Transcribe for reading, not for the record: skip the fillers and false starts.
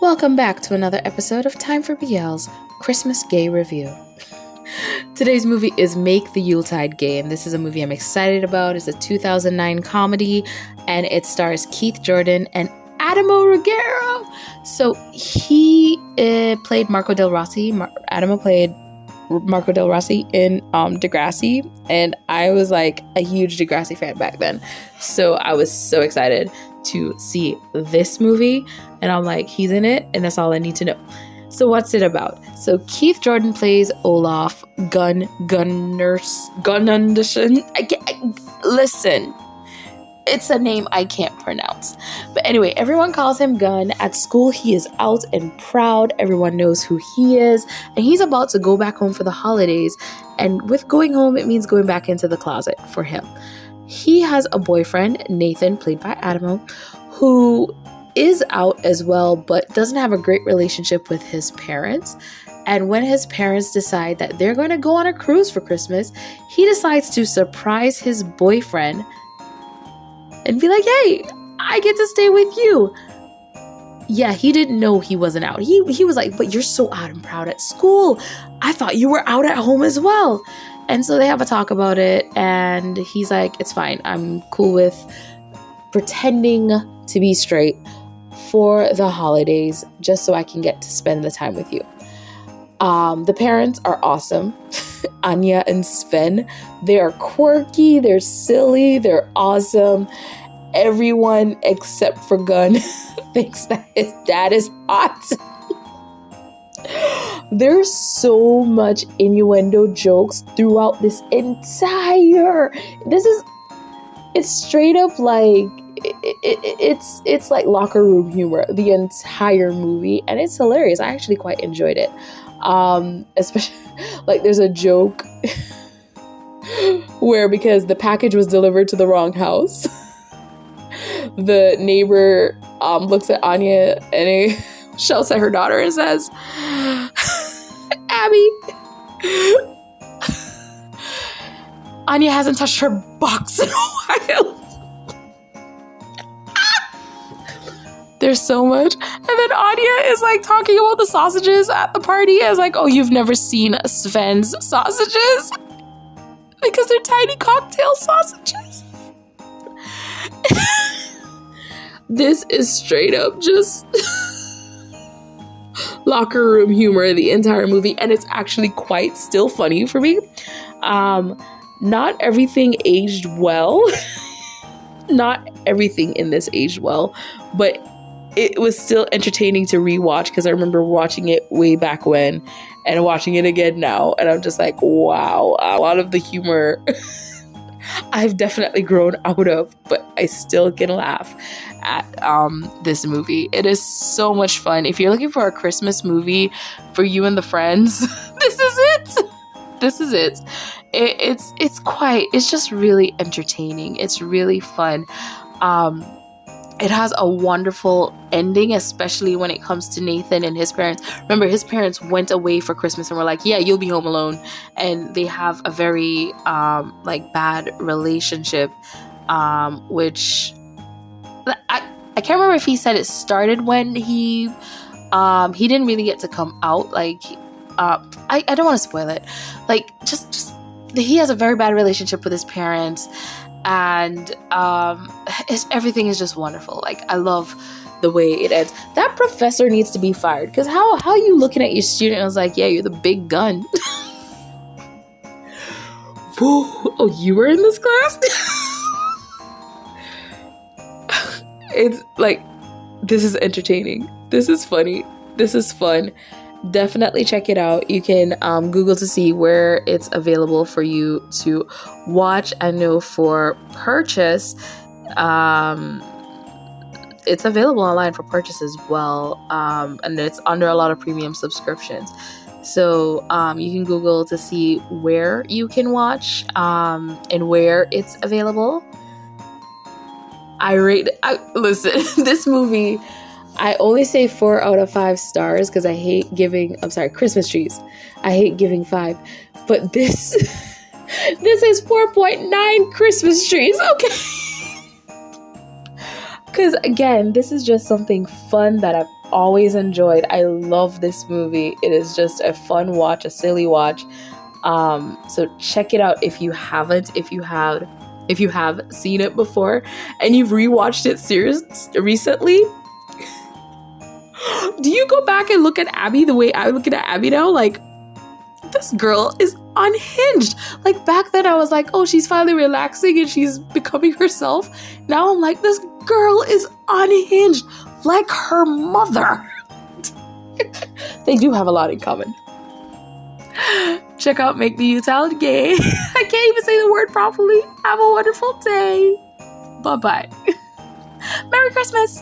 Welcome back to another episode of Time for BL's Christmas Gay Review. Today's movie is Make the Yuletide Gay, and this is a movie I'm excited about. It's a 2009 comedy, and it stars Keith Jordan and Adamo Ruggiero. So he played Marco Del Rossi. Adamo played Marco Del Rossi in Degrassi, and I was like a huge Degrassi fan back then. So I was so excited to see this movie, and I'm like, he's in it, and that's all I need to know. So what's it about? So Keith Jordan plays Olaf Gunnarsson. Listen, it's a name I can't pronounce. But anyway, everyone calls him Gun. At school, he is out and proud. Everyone knows who he is. And he's about to go back home for the holidays. And with going home, it means going back into the closet for him. He has a boyfriend, Nathan, played by Adamo, who is out as well, but doesn't have a great relationship with his parents. And when his parents decide that they're going to go on a cruise for Christmas, he decides to surprise his boyfriend and be like, hey, I get to stay with you. Yeah, he didn't know he wasn't out. He was like, but you're so out and proud at school. I thought you were out at home as well. And so they have a talk about it, and he's like, it's fine. I'm cool with pretending to be straight for the holidays just so I can get to spend the time with you. The parents are awesome. Anya and Sven, they are quirky, they're silly, they're awesome. Everyone except for Gun thinks that his dad is hot. There's so much innuendo jokes throughout this entire, it's straight up like, it's like locker room humor, the entire movie, and it's hilarious. I actually quite enjoyed it. Especially, like, there's a joke where, because the package was delivered to the wrong house, the neighbor looks at Anya and he shouts at her daughter and says, Abby, Anya hasn't touched her box in a while. There's so much. And then Anya is like talking about the sausages at the party as like, oh, you've never seen Sven's sausages? Because they're tiny cocktail sausages. This is straight up just locker room humor the entire movie, and it's actually quite still funny for me. Not everything aged well. Not everything in this aged well, but it was still entertaining to rewatch because I remember watching it way back when and watching it again now, and I'm just like, wow, a lot of the humor I've definitely grown out of, but I still can laugh at this movie. It is so much fun. If you're looking for a Christmas movie for you and the friends, this is it. This is it. It's just really entertaining. It's really fun. It has a wonderful ending, especially when it comes to Nathan and his parents. Remember, his parents went away for Christmas and were like, yeah, you'll be home alone. And they have a very bad relationship, which I can't remember if he said it started when he didn't really get to come out. Like, I don't want to spoil it. Like, just he has a very bad relationship with his parents. And everything is just wonderful. Like, I love the way it ends. That professor needs to be fired, because how are you looking at your student and was like, yeah, you're the big gun. Whoa, oh, you were in this class? It's like, this is entertaining. This is funny. This is fun. Definitely check it out. You can Google to see where it's available for you to watch. I know for purchase, it's available online for purchase as well, and it's under a lot of premium subscriptions. So you can Google to see where you can watch and where it's available. Listen, this movie, I only say 4 out of 5 stars because I hate giving, Christmas trees. I hate giving 5. But this is 4.9 Christmas trees, okay? Because again, this is just something fun that I've always enjoyed. I love this movie. It is just a fun watch, a silly watch. So check it out if you haven't. If you have seen it before and you've rewatched it recently, do you go back and look at Abby the way I look at Abby now? Like, this girl is unhinged. Like, back then I was like, oh, she's finally relaxing and she's becoming herself. Now I'm like, this girl is unhinged like her mother. They do have a lot in common. Check out Make the Yuletide Gay. I can't even say the word properly. Have a wonderful day. Bye-bye. Merry Christmas.